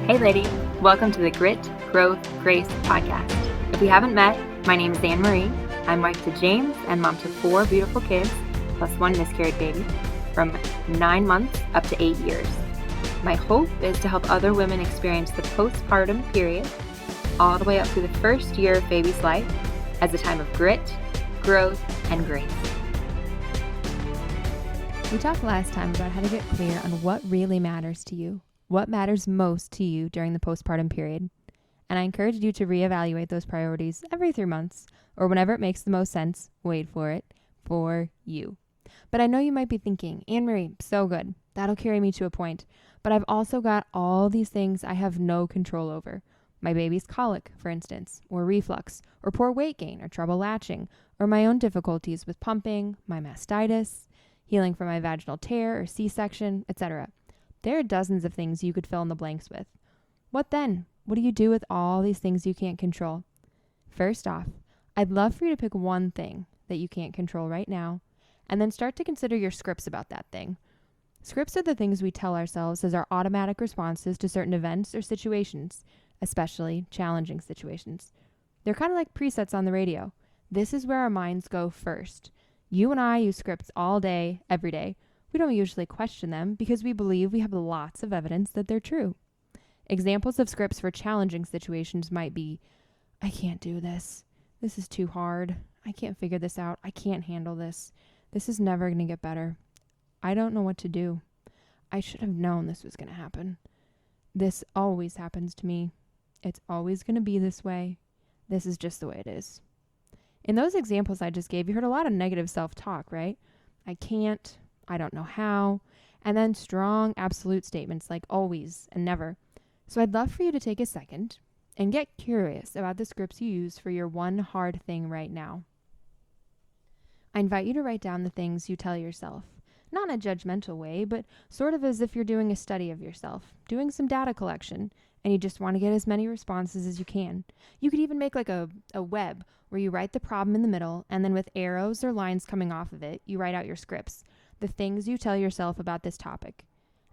Hey lady, welcome to the Grit, Growth, Grace podcast. If we haven't met, my name is Anne-Marie. I'm wife to James and mom to 4 beautiful kids, plus 1 miscarried baby, from 9 months up to 8 years. My hope is to help other women experience the postpartum period all the way up through the first year of baby's life as a time of grit, growth, and grace. We talked last time about how to get clear on what really matters to you. What matters most to you during the postpartum period? And I encouraged you to reevaluate those priorities every 3 months or whenever it makes the most sense, wait for it, for you. But I know you might be thinking, Anne-Marie, so good. That'll carry me to a point. But I've also got all these things I have no control over. My baby's colic, for instance, or reflux, or poor weight gain, or trouble latching, or my own difficulties with pumping, my mastitis, healing from my vaginal tear or C-section, etc. There are dozens of things you could fill in the blanks with. What then? What do you do with all these things you can't control? First off, I'd love for you to pick one thing that you can't control right now, and then start to consider your scripts about that thing. Scripts are the things we tell ourselves as our automatic responses to certain events or situations, especially challenging situations. They're kind of like presets on the radio. This is where our minds go first. You and I use scripts all day, every day. We don't usually question them because we believe we have lots of evidence that they're true. Examples of scripts for challenging situations might be, I can't do this. This is too hard. I can't figure this out. I can't handle this. This is never going to get better. I don't know what to do. I should have known this was going to happen. This always happens to me. It's always going to be this way. This is just the way it is. In those examples I just gave, you heard a lot of negative self-talk, right? I can't. I don't know how, and then strong absolute statements like always and never. So I'd love for you to take a second and get curious about the scripts you use for your one hard thing right now. I invite you to write down the things you tell yourself, not in a judgmental way, but sort of as if you're doing a study of yourself, doing some data collection, and you just want to get as many responses as you can. You could even make like a web where you write the problem in the middle, and then with arrows or lines coming off of it, you write out your scripts. The things you tell yourself about this topic.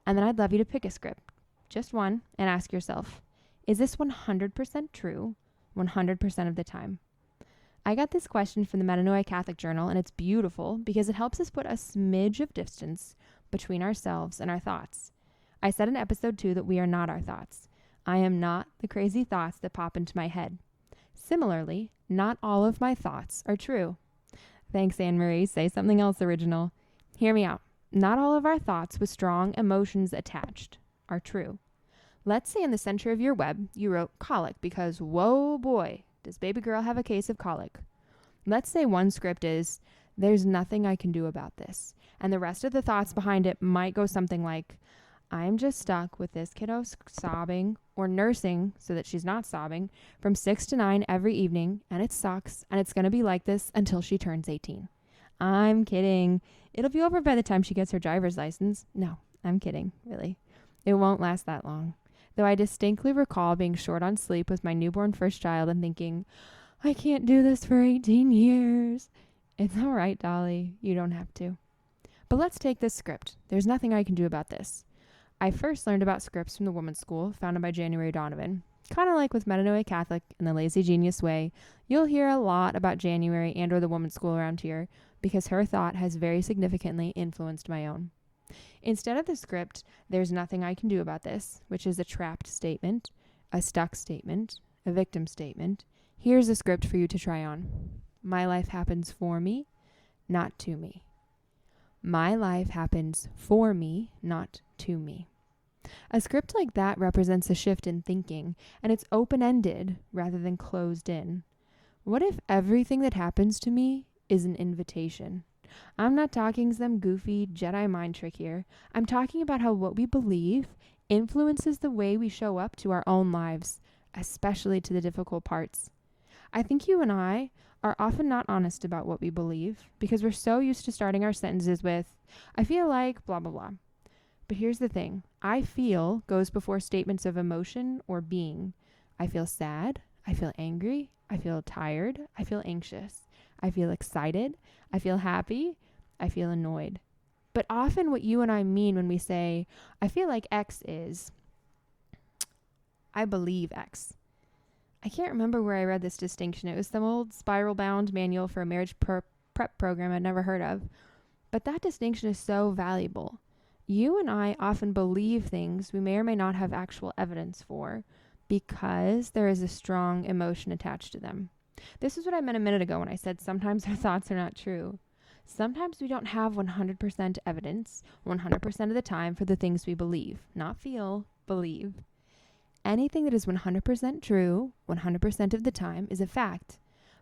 And then I'd love you to pick a script, just one, and ask yourself, is this 100% true 100% of the time? I got this question from the Metanoia Catholic Journal, and it's beautiful because it helps us put a smidge of distance between ourselves and our thoughts. I said in episode 2 that we are not our thoughts. I am not the crazy thoughts that pop into my head. Similarly, not all of my thoughts are true. Thanks, Anne-Marie. Say something else original. Hear me out. Not all of our thoughts with strong emotions attached are true. Let's say in the center of your web, you wrote colic because, whoa boy, does baby girl have a case of colic. Let's say one script is, there's nothing I can do about this. And the rest of the thoughts behind it might go something like, I'm just stuck with this kiddo sobbing or nursing so that she's not sobbing from 6 to 9 every evening, and it sucks, and it's going to be like this until she turns 18. I'm kidding. It'll be over by the time she gets her driver's license. No, I'm kidding, really. It won't last that long. Though I distinctly recall being short on sleep with my newborn first child and thinking, I can't do this for 18 years. It's all right, Dolly. You don't have to. But let's take this script. There's nothing I can do about this. I first learned about scripts from the Woman's School, founded by January Donovan. Kind of like with Metanoia Catholic and the Lazy Genius Way, you'll hear a lot about January and or the Woman's School around here because her thought has very significantly influenced my own. Instead of the script, there's nothing I can do about this, which is a trapped statement, a stuck statement, a victim statement. Here's a script for you to try on. My life happens for me, not to me. My life happens for me, not to me. A script like that represents a shift in thinking, and it's open-ended rather than closed in. What if everything that happens to me is an invitation? I'm not talking some goofy Jedi mind trick here. I'm talking about how what we believe influences the way we show up to our own lives, especially to the difficult parts. I think you and I are often not honest about what we believe because we're so used to starting our sentences with, I feel like blah, blah, blah. But here's the thing. I feel goes before statements of emotion or being. I feel sad. I feel angry. I feel tired. I feel anxious. I feel excited. I feel happy. I feel annoyed. But often what you and I mean when we say, I feel like X is, I believe X. I can't remember where I read this distinction. It was some old spiral-bound manual for a marriage prep program I'd never heard of. But that distinction is so valuable. You and I often believe things we may or may not have actual evidence for because there is a strong emotion attached to them. This is what I meant a minute ago when I said sometimes our thoughts are not true. Sometimes we don't have 100% evidence 100% of the time for the things we believe, not feel, believe. Anything that is 100% true 100% of the time is a fact,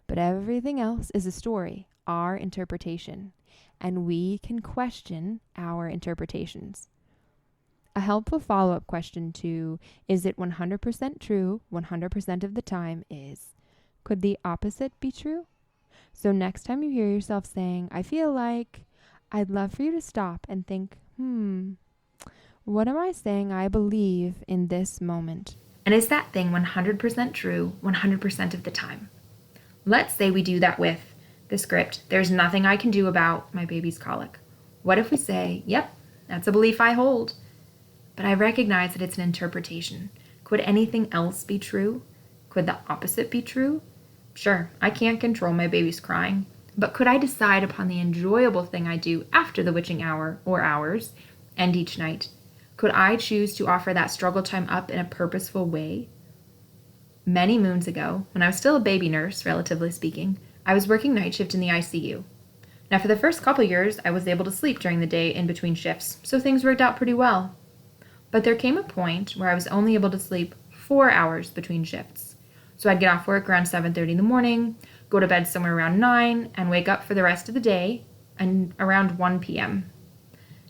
but everything else is a story, our interpretation, and we can question our interpretations. A helpful follow-up question to is it 100% true 100% of the time is, could the opposite be true? So next time you hear yourself saying, I feel like, I'd love for you to stop and think, what am I saying I believe in this moment? And is that thing 100% true 100% of the time? Let's say we do that with the script, there's nothing I can do about my baby's colic. What if we say, yep, that's a belief I hold, but I recognize that it's an interpretation. Could anything else be true? Could the opposite be true? Sure, I can't control my baby's crying, but could I decide upon the enjoyable thing I do after the witching hour or hours and each night? Could I choose to offer that struggle time up in a purposeful way? Many moons ago, when I was still a baby nurse, relatively speaking, I was working night shift in the ICU. Now, for the first couple years, I was able to sleep during the day in between shifts, so things worked out pretty well. But there came a point where I was only able to sleep 4 hours between shifts. So I'd get off work around 7:30 in the morning, go to bed somewhere around 9, and wake up for the rest of the day and around 1 p.m.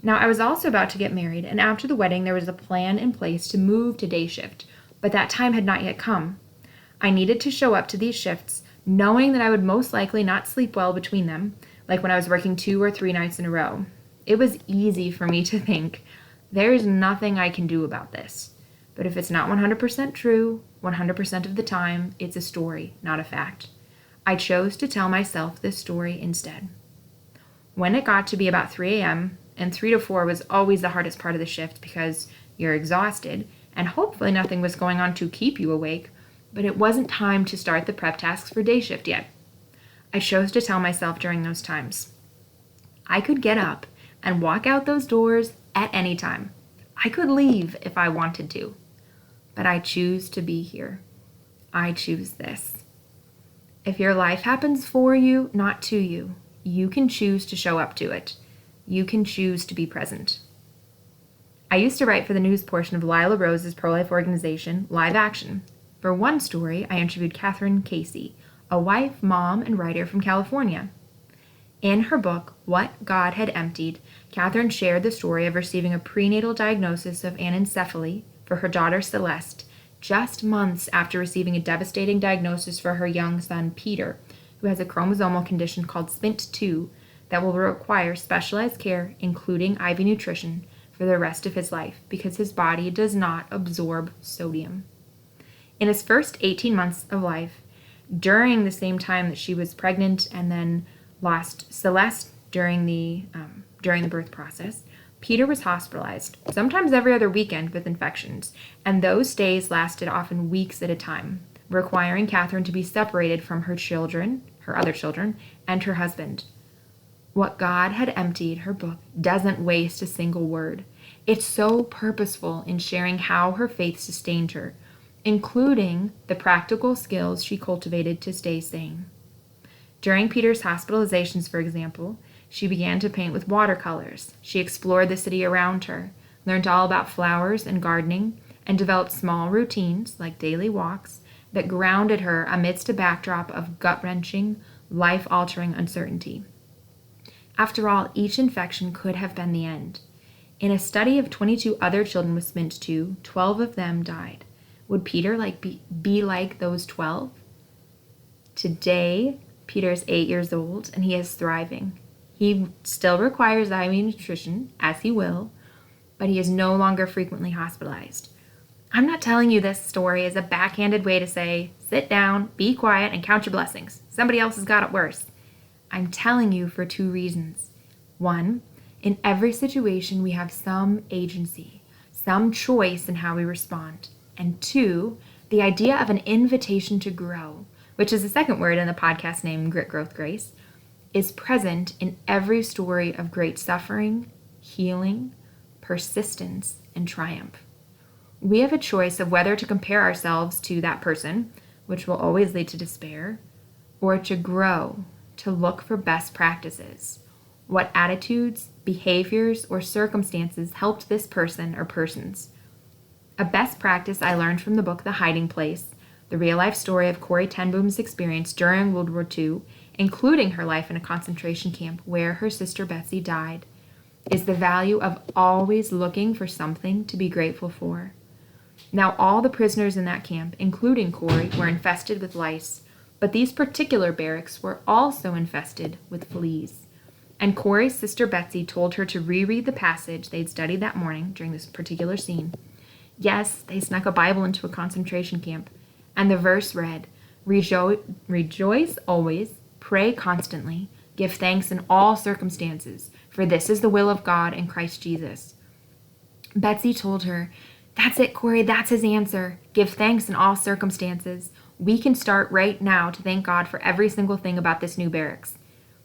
Now, I was also about to get married, and after the wedding, there was a plan in place to move to day shift, but that time had not yet come. I needed to show up to these shifts knowing that I would most likely not sleep well between them, like when I was working 2 or 3 nights in a row. It was easy for me to think, there's nothing I can do about this. But if it's not 100% true, 100% of the time, it's a story, not a fact. I chose to tell myself this story instead. When it got to be about 3 a.m., and 3 to 4 was always the hardest part of the shift because you're exhausted, and hopefully nothing was going on to keep you awake, but it wasn't time to start the prep tasks for day shift yet. I chose to tell myself during those times, I could get up and walk out those doors at any time. I could leave if I wanted to, but I choose to be here. I choose this. If your life happens for you, not to you, you can choose to show up to it. You can choose to be present. I used to write for the news portion of Lila Rose's pro-life organization, Live Action. For one story, I interviewed Catherine Casey, a wife, mom, and writer from California. In her book, What God Had Emptied, Catherine shared the story of receiving a prenatal diagnosis of anencephaly for her daughter Celeste, just months after receiving a devastating diagnosis for her young son Peter, who has a chromosomal condition called SPINT2 that will require specialized care, including IV nutrition, for the rest of his life because his body does not absorb sodium. In his first 18 months of life, during the same time that she was pregnant and then lost Celeste during the birth process, Peter was hospitalized, sometimes every other weekend with infections, and those stays lasted often weeks at a time, requiring Catherine to be separated from her children, her other children, and her husband. What God Had Emptied, her book, doesn't waste a single word. It's so purposeful in sharing how her faith sustained her, including the practical skills she cultivated to stay sane. During Peter's hospitalizations, for example, she began to paint with watercolors. She explored the city around her, learned all about flowers and gardening, and developed small routines, like daily walks, that grounded her amidst a backdrop of gut-wrenching, life-altering uncertainty. After all, each infection could have been the end. In a study of 22 other children with SPINT2, 12 of them died. Would Peter be like those 12? Today, Peter is 8 years old and he is thriving. He still requires IV nutrition, as he will, but he is no longer frequently hospitalized. I'm not telling you this story as a backhanded way to say, sit down, be quiet, and count your blessings. Somebody else has got it worse. I'm telling you for 2 reasons. 1, in every situation we have some agency, some choice in how we respond. And 2, the idea of an invitation to grow, which is the second word in the podcast name, Grit, Growth, Grace, is present in every story of great suffering, healing, persistence, and triumph. We have a choice of whether to compare ourselves to that person, which will always lead to despair, or to grow, to look for best practices. What attitudes, behaviors, or circumstances helped this person or persons? A best practice I learned from the book The Hiding Place, the real-life story of Corrie ten Boom's experience during World War II, including her life in a concentration camp where her sister Betsy died, is the value of always looking for something to be grateful for. Now, all the prisoners in that camp, including Corrie, were infested with lice, but these particular barracks were also infested with fleas. And Corrie's sister Betsy told her to reread the passage they'd studied that morning during this particular scene. Yes, they snuck a Bible into a concentration camp, and the verse read, Rejoice always, pray constantly, give thanks in all circumstances, for this is the will of God in Christ Jesus. Betsy told her, That's it, Corrie, that's his answer. Give thanks in all circumstances. We can start right now to thank God for every single thing about this new barracks.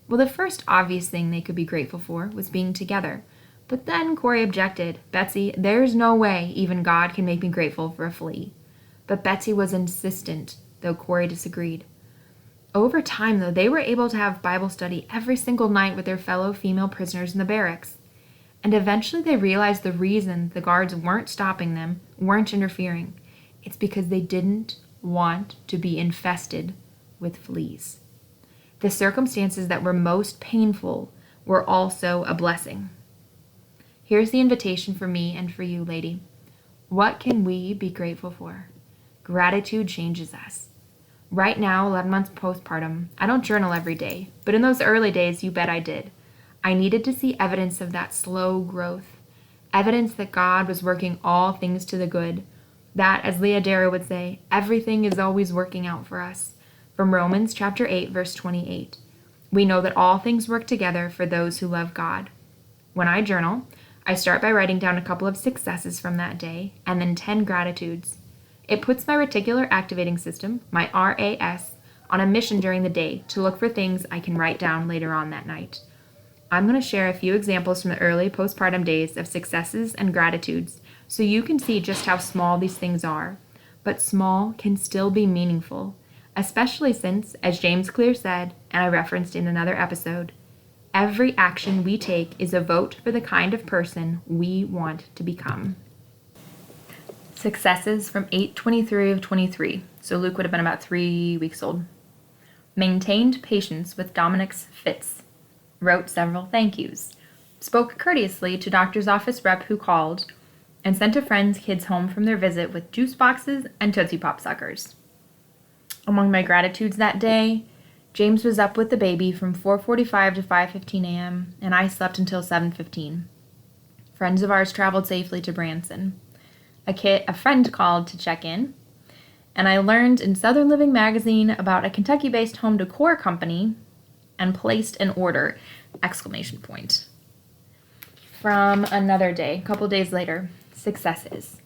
Well, the first obvious thing they could be grateful for was being together. But then Corrie objected, Betsy, there's no way even God can make me grateful for a flea. But Betsy was insistent, though Corrie disagreed. Over time, though, they were able to have Bible study every single night with their fellow female prisoners in the barracks. And eventually they realized the reason the guards weren't stopping them, weren't interfering. It's because they didn't want to be infested with fleas. The circumstances that were most painful were also a blessing. Here's the invitation for me and for you, lady. What can we be grateful for? Gratitude changes us. Right now, 11 months postpartum, I don't journal every day, but in those early days, you bet I did. I needed to see evidence of that slow growth, evidence that God was working all things to the good, that, as Leah Darrow would say, everything is always working out for us. From Romans chapter 8, verse 28. We know that all things work together for those who love God. When I journal, I start by writing down a couple of successes from that day, and then 10 gratitudes. It puts my reticular activating system, my RAS, on a mission during the day to look for things I can write down later on that night. I'm going to share a few examples from the early postpartum days of successes and gratitudes so you can see just how small these things are. But small can still be meaningful, especially since, as James Clear said, and I referenced in another episode, every action we take is a vote for the kind of person we want to become. Successes from 8/23 of 23. So Luke would have been about 3 weeks old. Maintained patience with Dominic's fits. Wrote several thank yous. Spoke courteously to doctor's office rep who called, and sent a friend's kids home from their visit with juice boxes and Tootsie Pop suckers. Among my gratitudes that day, James was up with the baby from 4:45 to 5:15 a.m., and I slept until 7:15. Friends of ours traveled safely to Branson. A friend called to check in, and I learned in Southern Living magazine about a Kentucky-based home decor company and placed an order! From another day, a couple days later, successes.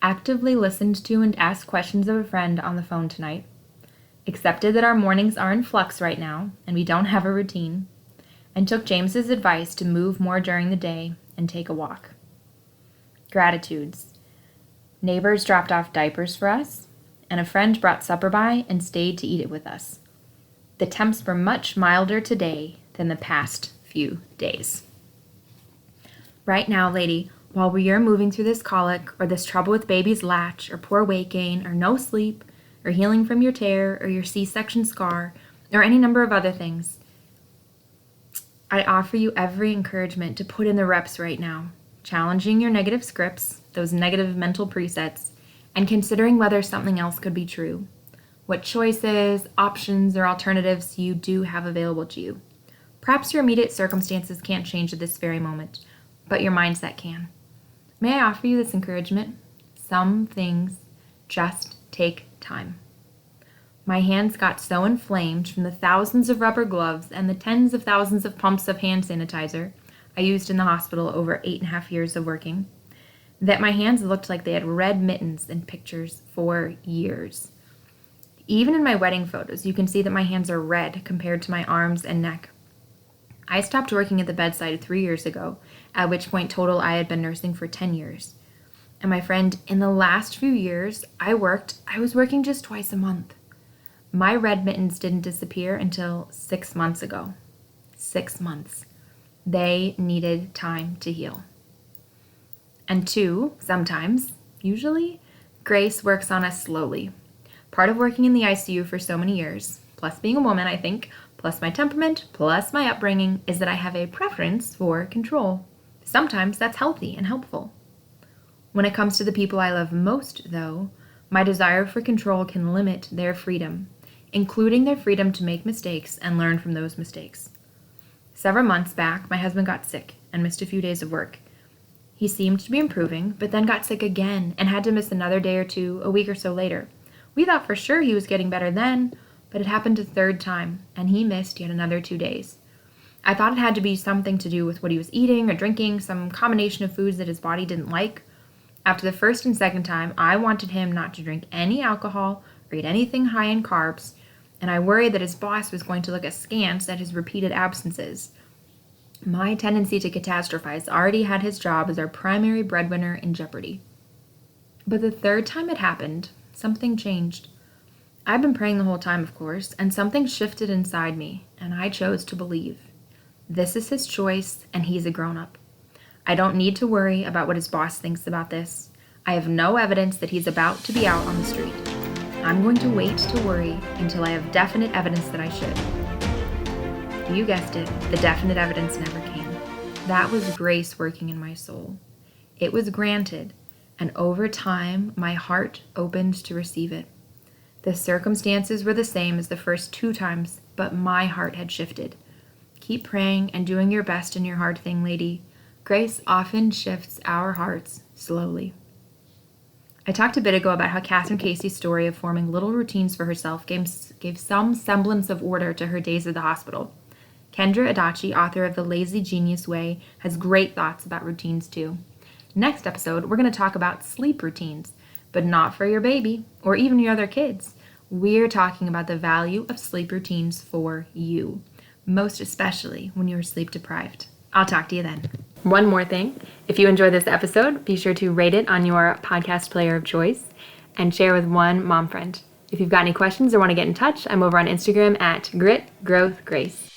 Actively listened to and asked questions of a friend on the phone tonight. Accepted that our mornings are in flux right now, and we don't have a routine, and took James's advice to move more during the day and take a walk. Gratitudes. Neighbors dropped off diapers for us, and a friend brought supper by and stayed to eat it with us. The temps were much milder today than the past few days. Right now, lady, while we are moving through this colic, or this trouble with baby's latch, or poor weight gain, or no sleep, or healing from your tear, or your C-section scar, or any number of other things, I offer you every encouragement to put in the reps right now, challenging your negative scripts, those negative mental presets, and considering whether something else could be true. What choices, options, or alternatives you do have available to you. Perhaps your immediate circumstances can't change at this very moment, but your mindset can. May I offer you this encouragement? Some things just take time. My hands got so inflamed from the thousands of rubber gloves and the tens of thousands of pumps of hand sanitizer I used in the hospital over 8.5 years of working that my hands looked like they had red mittens in pictures for years. Even in my wedding photos, you can see that my hands are red compared to my arms and neck. I stopped working at the bedside 3 years ago, at which point total I had been nursing for 10 years. And my friend, in the last few years I was working just twice a month. My red mittens didn't disappear until 6 months ago. 6 months. They needed time to heal. And 2, sometimes, usually, grace works on us slowly. Part of working in the ICU for so many years, plus being a woman, I think, plus my temperament, plus my upbringing, is that I have a preference for control. Sometimes that's healthy and helpful. When it comes to the people I love most, though, my desire for control can limit their freedom, including their freedom to make mistakes and learn from those mistakes. Several months back, my husband got sick and missed a few days of work. He seemed to be improving, but then got sick again and had to miss another day or two a week or so later. We thought for sure he was getting better then, but it happened a third time, and he missed yet another 2 days. I thought it had to be something to do with what he was eating or drinking, some combination of foods that his body didn't like. After the first and second time, I wanted him not to drink any alcohol or eat anything high in carbs, and I worried that his boss was going to look askance at his repeated absences. My tendency to catastrophize already had his job as our primary breadwinner in jeopardy. But the third time it happened, something changed. I've been praying the whole time, of course, and something shifted inside me, and I chose to believe. This is his choice, and he's a grown-up. I don't need to worry about what his boss thinks about this. I have no evidence that he's about to be out on the street. I'm going to wait to worry until I have definite evidence that I should. You guessed it, the definite evidence never came. That was grace working in my soul. It was granted, and over time, my heart opened to receive it. The circumstances were the same as the first 2 times, but my heart had shifted. Keep praying and doing your best in your hard thing, lady. Grace often shifts our hearts slowly. I talked a bit ago about how Catherine Casey's story of forming little routines for herself gave some semblance of order to her days at the hospital. Kendra Adachi, author of The Lazy Genius Way, has great thoughts about routines too. Next episode, we're going to talk about sleep routines, but not for your baby or even your other kids. We're talking about the value of sleep routines for you, most especially when you're sleep deprived. I'll talk to you then. One more thing, if you enjoyed this episode, be sure to rate it on your podcast player of choice and share with one mom friend. If you've got any questions or want to get in touch, I'm over on Instagram at Grit Growth Grace.